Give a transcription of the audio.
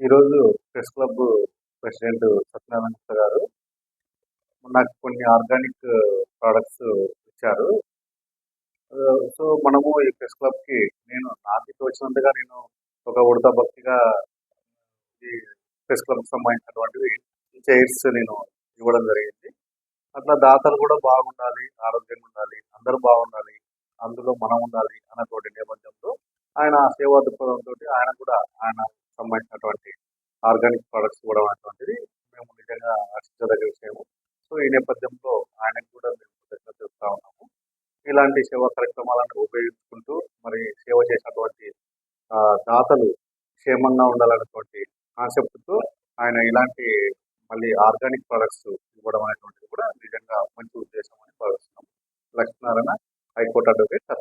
ఈరోజు press club president Satyanarayana Gupta గారు నాకు కొన్ని ఆర్గానిక్ ప్రోడక్ట్స్ ఇచ్చారు. సో మనము ఈ ప్రెస్ క్లబ్‌కి నాకు తోచినంతగా నేను ఒక ఉడతా భక్తిగా ఈ ప్రెస్ క్లబ్‌కి సంబంధించినటువంటివి చైర్స్ నేను ఇవ్వడం జరిగింది. అట్లా దాతలు కూడా బాగుండాలి, ఆరోగ్యంగా ఉండాలి, అందరూ బాగుండాలి, అందులో మనం ఉండాలి అన్నటువంటి నేపథ్యంలో ఆయన సేవా దృక్పథంతో ఆయన సంబంధించినటువంటి ఆర్గానిక్ ప్రొడక్ట్స్ ఇవ్వడం అనేటువంటిది మేము నిజంగా హర్షించదగ్గ విషయము. సో ఈ నేపథ్యంలో ఆయనకు కూడా మేము కృతజ్ఞతలు చెప్తా ఉన్నాము. ఇలాంటి సేవా కార్యక్రమాలను ఉపయోగించుకుంటూ మరి సేవ చేసినటువంటి దాతలు క్షేమంగా ఉండాలన్నటువంటి కాన్సెప్ట్‌తో ఆయన ఇలాంటి మళ్ళీ ఆర్గానిక్ ప్రొడక్ట్స్ ఇవ్వడం అనేటువంటిది కూడా నిజంగా మంచి ఉద్దేశం అని భావిస్తున్నాము. Lakshminarayana, high court advocate.